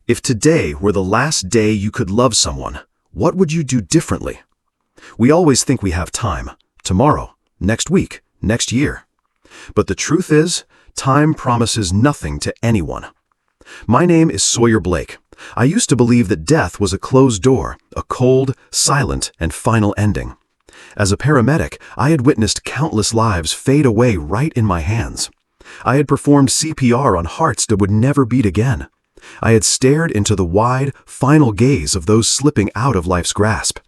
If today were the last day you could love someone, what would you do differently? We always think we have time, tomorrow, next week, next year. But the truth is, time promises nothing to anyone. My name is Sawyer Blake. I used to believe that death was a closed door, a cold, silent, and final ending. As a paramedic, I had witnessed countless lives fade away right in my hands. I had performed CPR on hearts that would never beat again. I had stared into the wide, final gaze of those slipping out of life's grasp.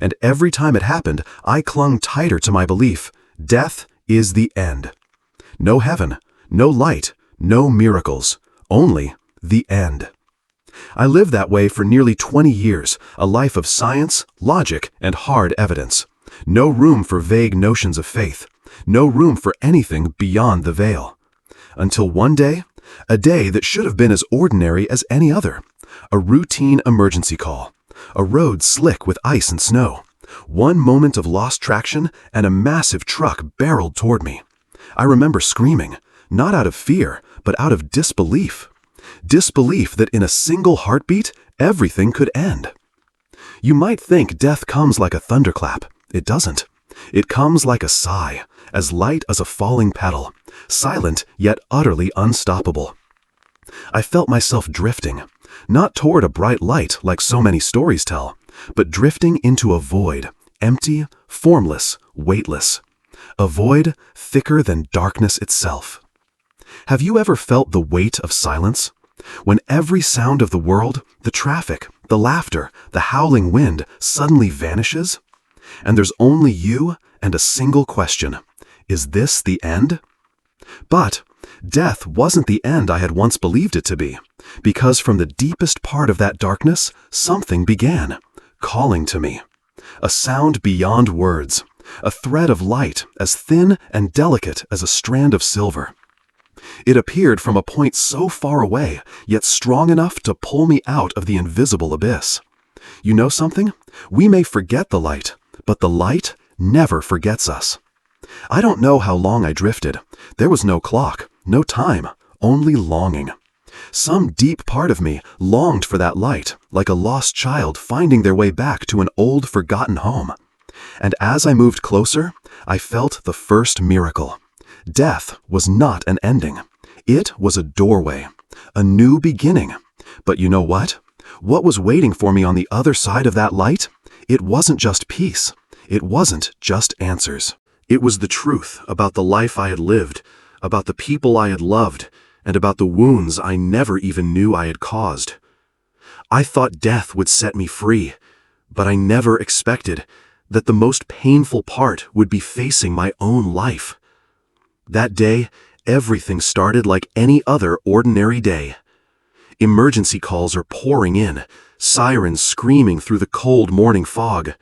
And every time it happened, I clung tighter to my belief: death is the end. No heaven, no light, no miracles, only the end. I lived that way for nearly 20 years, a life of science, logic, and hard evidence. No room for vague notions of faith. No room for anything beyond the veil. Until one day, a day that should have been as ordinary as any other. A routine emergency call. A road slick with ice and snow. One moment of lost traction, and a massive truck barreled toward me. I remember screaming, not out of fear, but out of disbelief. Disbelief that in a single heartbeat, everything could end. You might think death comes like a thunderclap. It doesn't. It comes like a sigh, as light as a falling petal, silent yet utterly unstoppable. I felt myself drifting, not toward a bright light like so many stories tell, but drifting into a void, empty, formless, weightless. A void thicker than darkness itself. Have you ever felt the weight of silence? When every sound of the world, the traffic, the laughter, the howling wind suddenly vanishes? And there's only you and a single question: is this the end? But death wasn't the end I had once believed it to be, because from the deepest part of that darkness, something began, calling to me. A sound beyond words, a thread of light as thin and delicate as a strand of silver. It appeared from a point so far away, yet strong enough to pull me out of the invisible abyss. You know something? We may forget the light, but the light never forgets us. I don't know how long I drifted. There was no clock, no time, only longing. Some deep part of me longed for that light, like a lost child finding their way back to an old, forgotten home. And as I moved closer, I felt the first miracle. Death was not an ending. It was a doorway, a new beginning. But you know what? What was waiting for me on the other side of that light? It wasn't just peace. It wasn't just answers. It was the truth about the life I had lived, about the people I had loved, and about the wounds I never even knew I had caused. I thought death would set me free, but I never expected that the most painful part would be facing my own life. That day, everything started like any other ordinary day. Emergency calls are pouring in, sirens screaming through the cold morning fog.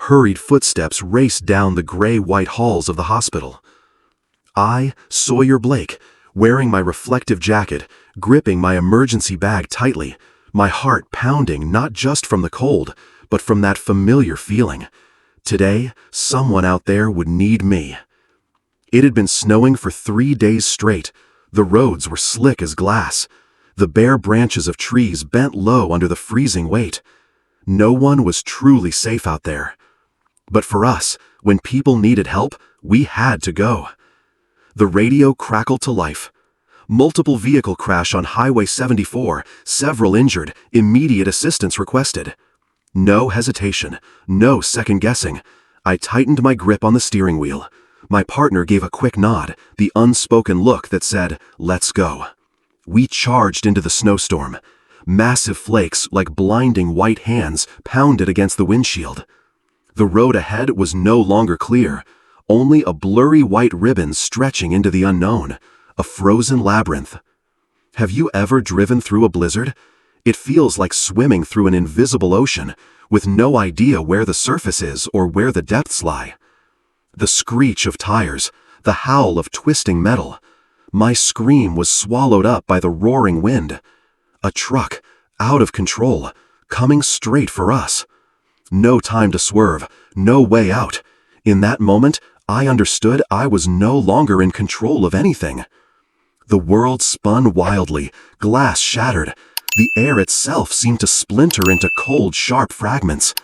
Hurried footsteps raced down the gray-white halls of the hospital. I, Sawyer Blake, wearing my reflective jacket, gripping my emergency bag tightly, my heart pounding not just from the cold, but from that familiar feeling. Today, someone out there would need me. It had been snowing for 3 days straight. The roads were slick as glass. The bare branches of trees bent low under the freezing weight. No one was truly safe out there. But for us, when people needed help, we had to go. The radio crackled to life. Multiple vehicle crash on Highway 74, several injured, immediate assistance requested. No hesitation, no second guessing. I tightened my grip on the steering wheel. My partner gave a quick nod, the unspoken look that said, "Let's go." We charged into the snowstorm. Massive flakes, like blinding white hands, pounded against the windshield. The road ahead was no longer clear, only a blurry white ribbon stretching into the unknown, a frozen labyrinth. Have you ever driven through a blizzard? It feels like swimming through an invisible ocean, with no idea where the surface is or where the depths lie. The screech of tires, the howl of twisting metal. My scream was swallowed up by the roaring wind. A truck, out of control, coming straight for us. No time to swerve, no way out. In that moment, I understood I was no longer in control of anything. The world spun wildly, glass shattered. The air itself seemed to splinter into cold, sharp fragments.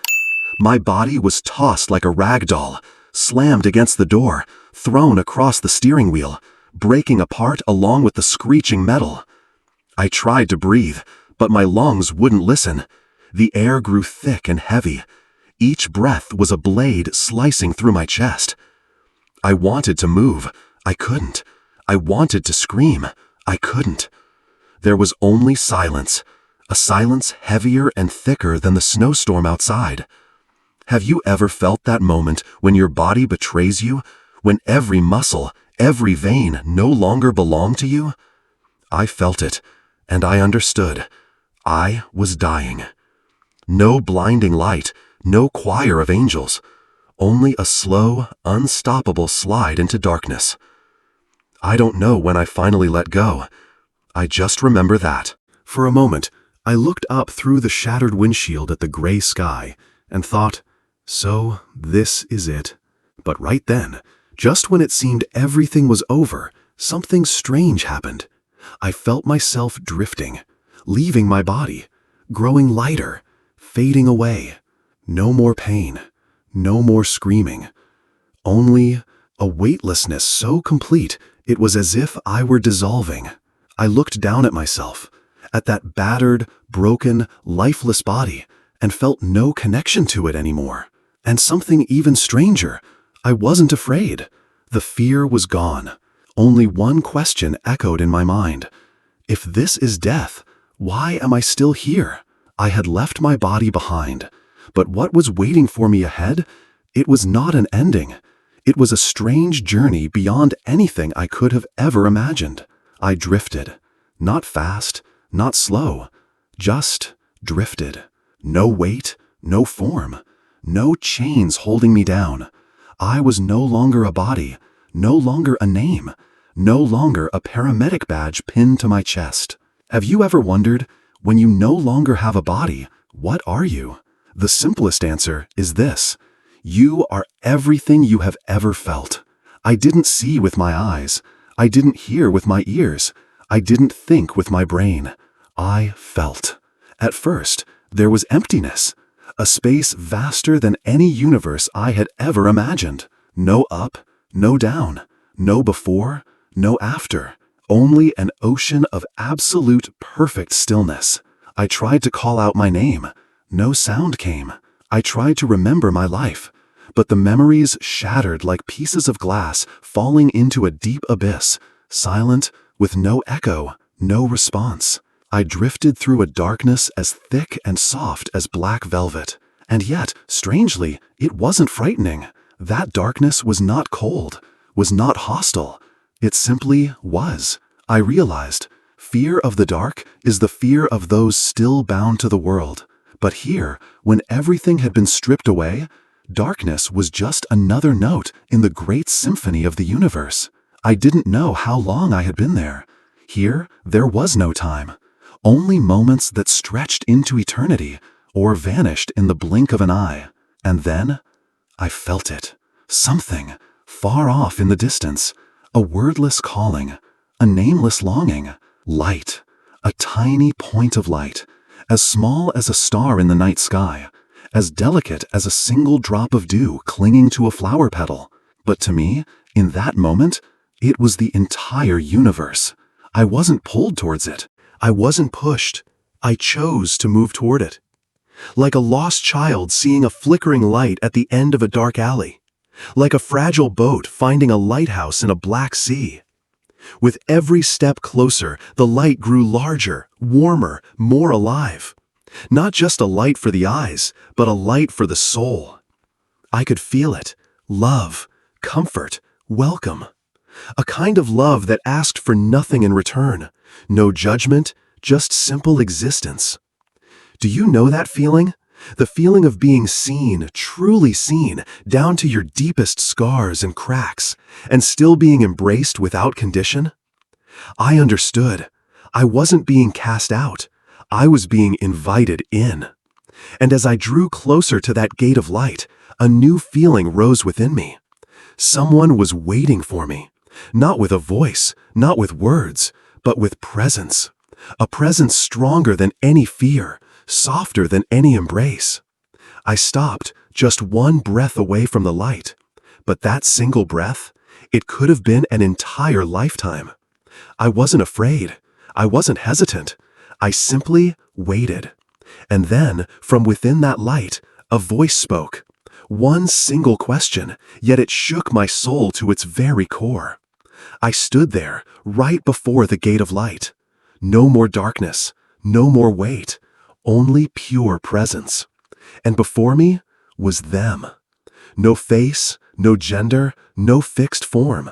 My body was tossed like a rag doll, slammed against the door, thrown across the steering wheel, breaking apart along with the screeching metal. I tried to breathe, but my lungs wouldn't listen. The air grew thick and heavy. Each breath was a blade slicing through my chest. I wanted to move. I couldn't. I wanted to scream. I couldn't. There was only silence, a silence heavier and thicker than the snowstorm outside. Have you ever felt that moment when your body betrays you, when every muscle, every vein no longer belonged to you? I felt it, and I understood. I was dying. No blinding light, no choir of angels, only a slow, unstoppable slide into darkness. I don't know when I finally let go. I just remember that. For a moment, I looked up through the shattered windshield at the gray sky and thought, so this is it. But right then, just when it seemed everything was over, something strange happened. I felt myself drifting, leaving my body, growing lighter, fading away. No more pain, no more screaming. Only a weightlessness so complete it was as if I were dissolving. I looked down at myself, at that battered, broken, lifeless body, and felt no connection to it anymore. And something even stranger, I wasn't afraid. The fear was gone. Only one question echoed in my mind. If this is death, why am I still here? I had left my body behind, but what was waiting for me ahead? It was not an ending. It was a strange journey beyond anything I could have ever imagined. I drifted. Not fast, not slow. Just drifted. No weight, no form. No chains holding me down. I was no longer a body, no longer a name, no longer a paramedic badge pinned to my chest. Have you ever wondered, when you no longer have a body, what are you? The simplest answer is this. You are everything you have ever felt. I didn't see with my eyes. I didn't hear with my ears. I didn't think with my brain. I felt. At first, there was emptiness, a space vaster than any universe I had ever imagined. No up, no down, no before, no after, only an ocean of absolute perfect stillness. I tried to call out my name. No sound came. I tried to remember my life, but the memories shattered like pieces of glass falling into a deep abyss, silent, with no echo, no response. I drifted through a darkness as thick and soft as black velvet. And yet, strangely, it wasn't frightening. That darkness was not cold, was not hostile. It simply was. I realized, fear of the dark is the fear of those still bound to the world. But here, when everything had been stripped away, darkness was just another note in the great symphony of the universe. I didn't know how long I had been there. Here, there was no time. Only moments that stretched into eternity or vanished in the blink of an eye. And then, I felt it. Something, far off in the distance. A wordless calling, a nameless longing. Light, a tiny point of light, as small as a star in the night sky, as delicate as a single drop of dew clinging to a flower petal. But to me, in that moment, it was the entire universe. I wasn't pulled towards it. I wasn't pushed. I chose to move toward it. Like a lost child seeing a flickering light at the end of a dark alley. Like a fragile boat finding a lighthouse in a black sea. With every step closer, the light grew larger, warmer, more alive. Not just a light for the eyes, but a light for the soul. I could feel it. Love, comfort, welcome. A kind of love that asked for nothing in return. No judgment, just simple existence. Do you know that feeling? The feeling of being seen, truly seen, down to your deepest scars and cracks, and still being embraced without condition? I understood. I wasn't being cast out. I was being invited in. And as I drew closer to that gate of light, a new feeling rose within me. Someone was waiting for me, not with a voice, not with words, but with presence. a presence stronger than any fear, softer than any embrace. I stopped, just one breath away from the light. But that single breath, it could have been an entire lifetime. I wasn't afraid. I wasn't hesitant. I simply waited. And then, from within that light, a voice spoke. One single question, yet it shook my soul to its very core. I stood there, right before the gate of light. No more darkness, no more weight, only pure presence. And before me was them. No face, no gender, no fixed form.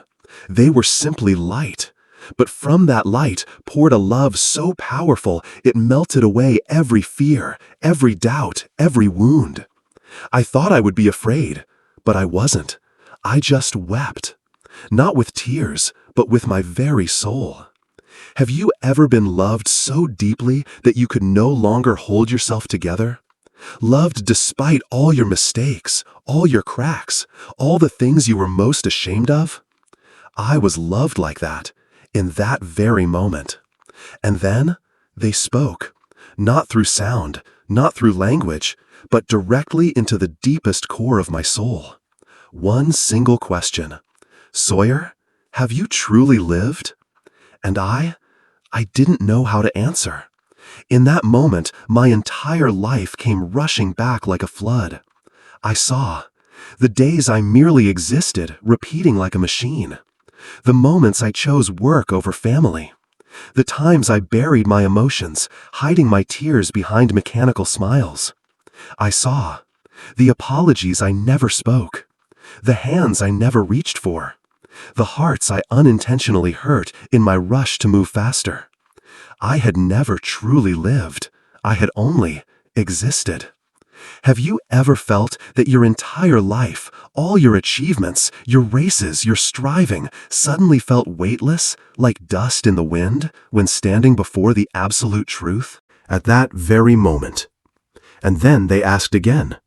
They were simply light. But from that light poured a love so powerful it melted away every fear, every doubt, every wound. I thought I would be afraid, but I wasn't. I just wept. Not with tears, but with my very soul. Have you ever been loved so deeply that you could no longer hold yourself together? Loved despite all your mistakes, all your cracks, all the things you were most ashamed of? I was loved like that, in that very moment. And then they spoke, not through sound, not through language, but directly into the deepest core of my soul. One single question. Sawyer, have you truly lived? And I didn't know how to answer. In that moment, my entire life came rushing back like a flood. I saw the days I merely existed, repeating like a machine. The moments I chose work over family. The times I buried my emotions, hiding my tears behind mechanical smiles. I saw the apologies I never spoke, the hands I never reached for, the hearts I unintentionally hurt in my rush to move faster. I had never truly lived. I had only existed. Have you ever felt that your entire life, all your achievements, your races, your striving, suddenly felt weightless, like dust in the wind, when standing before the absolute truth? At that very moment. And then they asked again,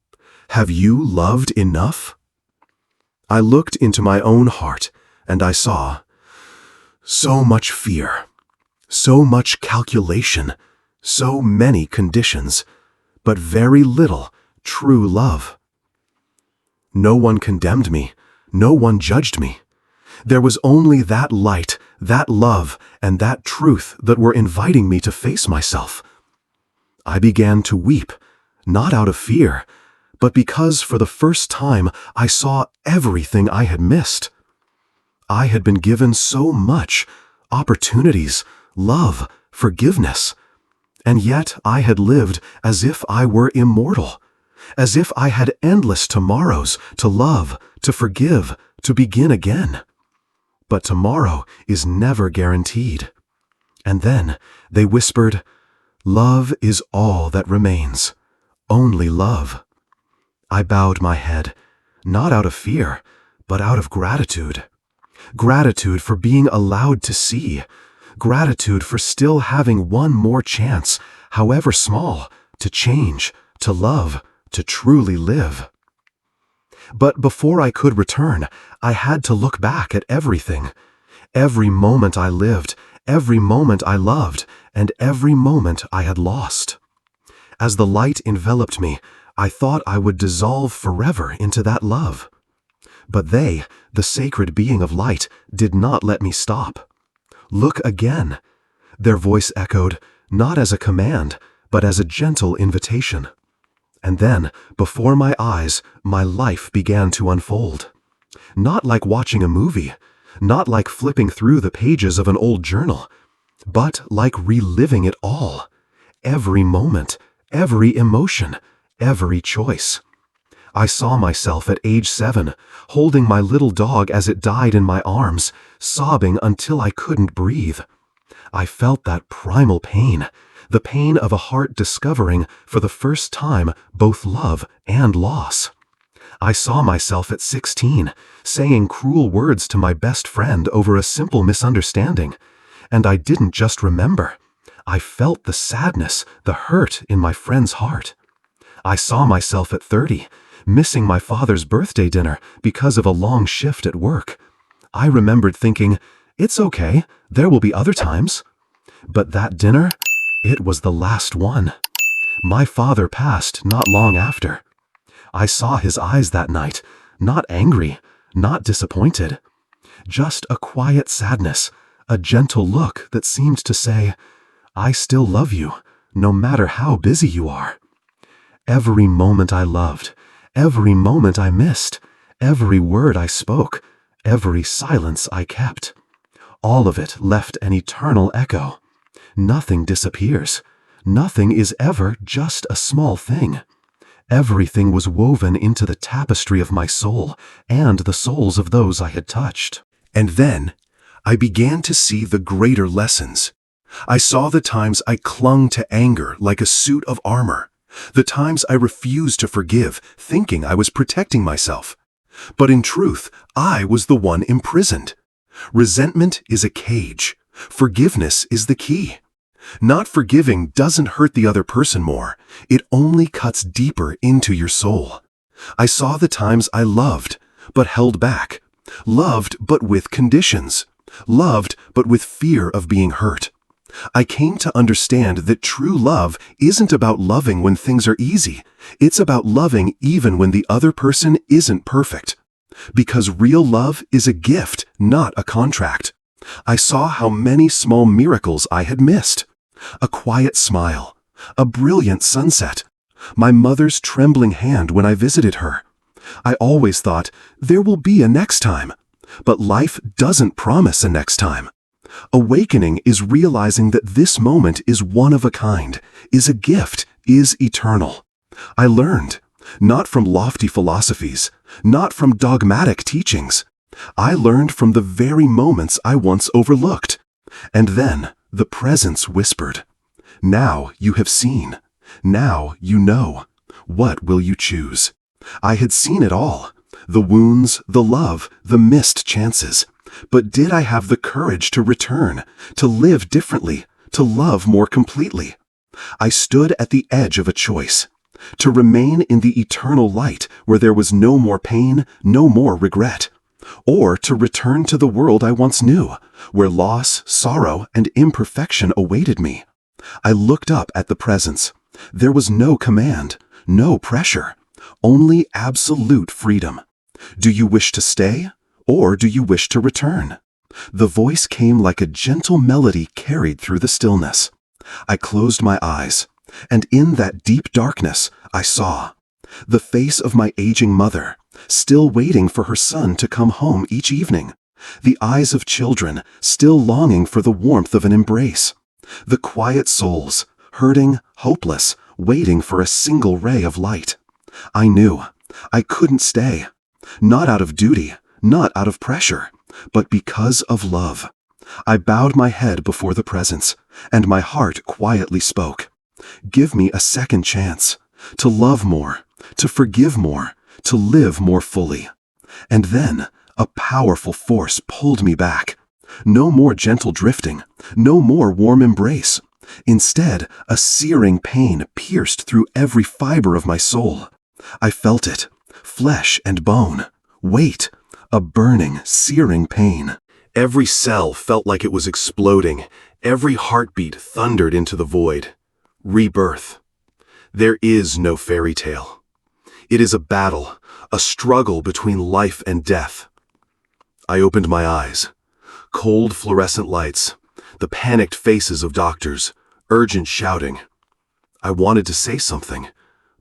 have you loved enough? I looked into my own heart, and I saw so much fear, so much calculation, so many conditions, but very little true love. No one condemned me, no one judged me. There was only that light, that love, and that truth that were inviting me to face myself. I began to weep, not out of fear, but because for the first time I saw everything I had missed. I had been given so much, opportunities, love, forgiveness, and yet I had lived as if I were immortal, as if I had endless tomorrows to love, to forgive, to begin again. But tomorrow is never guaranteed. And then they whispered, love is all that remains, only love. I bowed my head, not out of fear, but out of gratitude. Gratitude for being allowed to see. Gratitude for still having one more chance, however small, to change, to love, to truly live. But before I could return, I had to look back at everything. Every moment I lived, every moment I loved, and every moment I had lost. As the light enveloped me, I thought I would dissolve forever into that love. But they, the sacred being of light, did not let me stop. Look again. Their voice echoed, not as a command, but as a gentle invitation. And then, before my eyes, my life began to unfold. Not like watching a movie, not like flipping through the pages of an old journal, but like reliving it all. Every moment, every emotion, every choice. I saw myself at age 7, holding my little dog as it died in my arms, sobbing until I couldn't breathe. I felt that primal pain, the pain of a heart discovering, for the first time, both love and loss. I saw myself at 16, saying cruel words to my best friend over a simple misunderstanding. And I didn't just remember. I felt the sadness, the hurt in my friend's heart. I saw myself at 30, missing my father's birthday dinner because of a long shift at work. I remembered thinking, it's okay, there will be other times. But that dinner, it was the last one. My father passed not long after. I saw his eyes that night, not angry, not disappointed. Just a quiet sadness, a gentle look that seemed to say, "I still love you, no matter how busy you are." Every moment I loved, every moment I missed, every word I spoke, every silence I kept. All of it left an eternal echo. Nothing disappears. Nothing is ever just a small thing. Everything was woven into the tapestry of my soul and the souls of those I had touched. And then I began to see the greater lessons. I saw the times I clung to anger like a suit of armor, the times I refused to forgive, thinking I was protecting myself. But in truth, I was the one imprisoned. Resentment is a cage. Forgiveness is the key. Not forgiving doesn't hurt the other person more. It only cuts deeper into your soul. I saw the times I loved, but held back. Loved, but with conditions. Loved, but with fear of being hurt. I came to understand that true love isn't about loving when things are easy. It's about loving even when the other person isn't perfect. Because real love is a gift, not a contract. I saw how many small miracles I had missed. A quiet smile, a brilliant sunset, my mother's trembling hand when I visited her. I always thought, there will be a next time. But life doesn't promise a next time. Awakening is realizing that this moment is one of a kind, is a gift, is eternal. I learned, not from lofty philosophies, not from dogmatic teachings. I learned from the very moments I once overlooked. And then the presence whispered, "Now you have seen. Now you know. What will you choose?" I had seen it all. The wounds, the love, the missed chances. But did I have the courage to return, to live differently, to love more completely? I stood at the edge of a choice. To remain in the eternal light where there was no more pain, no more regret. Or to return to the world I once knew, where loss, sorrow, and imperfection awaited me. I looked up at the presence. There was no command, no pressure, only absolute freedom. Do you wish to stay, or do you wish to return? The voice came like a gentle melody carried through the stillness. I closed my eyes, and in that deep darkness I saw the face of my aging mother, still waiting for her son to come home each evening. The eyes of children, still longing for the warmth of an embrace. The quiet souls, hurting, hopeless, waiting for a single ray of light. I knew I couldn't stay. Not out of duty, not out of pressure, but because of love. I bowed my head before the presence, and my heart quietly spoke. Give me a second chance, to love more, to forgive more, to live more fully. And then a powerful force pulled me back. No more gentle drifting, no more warm embrace. Instead, a searing pain pierced through every fiber of my soul. I felt it, flesh and bone, weight, a burning, searing pain. Every cell felt like it was exploding. Every heartbeat thundered into the void. Rebirth. There is no fairy tale. It is a battle, a struggle between life and death. I opened my eyes. Cold fluorescent lights, the panicked faces of doctors, urgent shouting. I wanted to say something,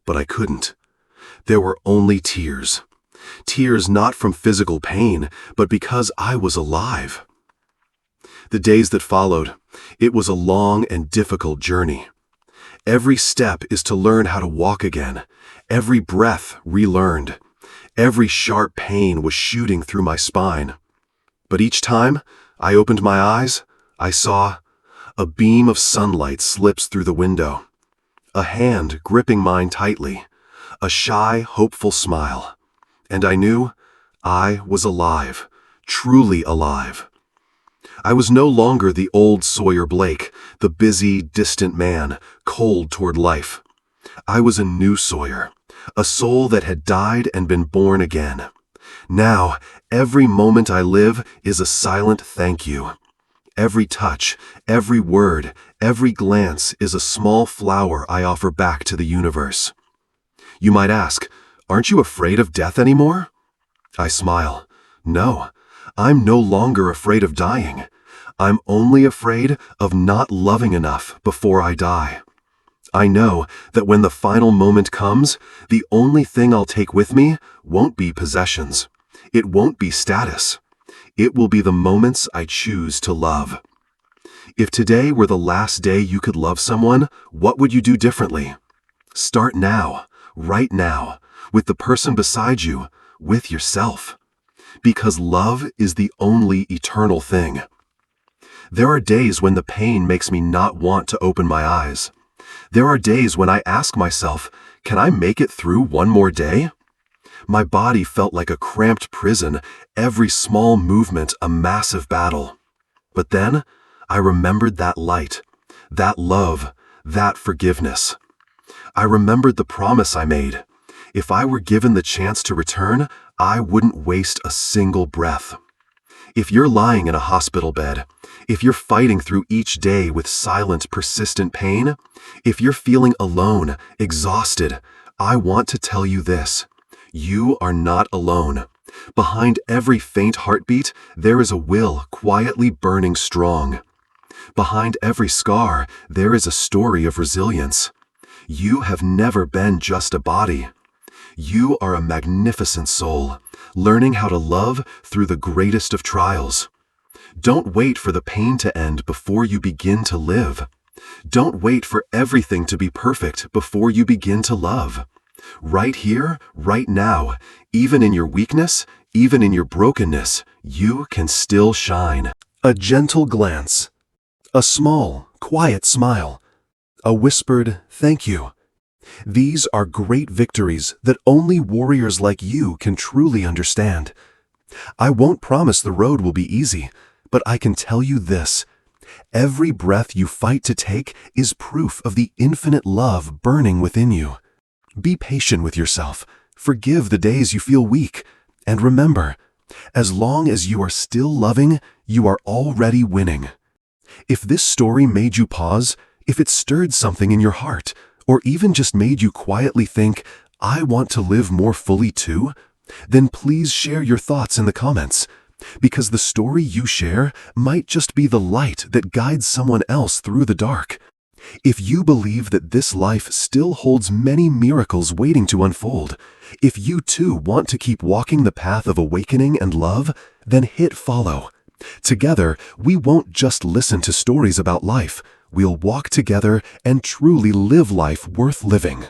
but I couldn't. There were only tears. Tears not from physical pain, but because I was alive. The days that followed, it was a long and difficult journey. Every step is to learn how to walk again. Every breath relearned. Every sharp pain was shooting through my spine. But each time I opened my eyes, I saw a beam of sunlight slips through the window. A hand gripping mine tightly. A shy, hopeful smile. And I knew I was alive, truly alive. I was no longer the old Sawyer Blake, the busy, distant man, cold toward life. I was a new Sawyer, a soul that had died and been born again. Now, every moment I live is a silent thank you. Every touch, every word, every glance is a small flower I offer back to the universe. You might ask, aren't you afraid of death anymore? I smile. No, I'm no longer afraid of dying. I'm only afraid of not loving enough before I die. I know that when the final moment comes, the only thing I'll take with me won't be possessions. It won't be status. It will be the moments I choose to love. If today were the last day you could love someone, what would you do differently? Start now, right now, with the person beside you, with yourself. Because love is the only eternal thing. There are days when the pain makes me not want to open my eyes. There are days when I ask myself, can I make it through one more day? My body felt like a cramped prison, every small movement a massive battle. But then, I remembered that light, that love, that forgiveness. I remembered the promise I made. If I were given the chance to return, I wouldn't waste a single breath. If you're lying in a hospital bed, if you're fighting through each day with silent, persistent pain, if you're feeling alone, exhausted, I want to tell you this. You are not alone. Behind every faint heartbeat, there is a will quietly burning strong. Behind every scar, there is a story of resilience. You have never been just a body. You are a magnificent soul, learning how to love through the greatest of trials. Don't wait for the pain to end before you begin to live. Don't wait for everything to be perfect before you begin to love. Right here, right now, even in your weakness, even in your brokenness, you can still shine. A gentle glance, a small, quiet smile, a whispered thank you. These are great victories that only warriors like you can truly understand. I won't promise the road will be easy, but I can tell you this. Every breath you fight to take is proof of the infinite love burning within you. Be patient with yourself, forgive the days you feel weak, and remember, as long as you are still loving, you are already winning. If this story made you pause, if it stirred something in your heart, or even just made you quietly think, I want to live more fully too, then please share your thoughts in the comments, because the story you share might just be the light that guides someone else through the dark. If you believe that this life still holds many miracles waiting to unfold, if you too want to keep walking the path of awakening and love, then hit follow. Together, we won't just listen to stories about life. We'll walk together and truly live life worth living.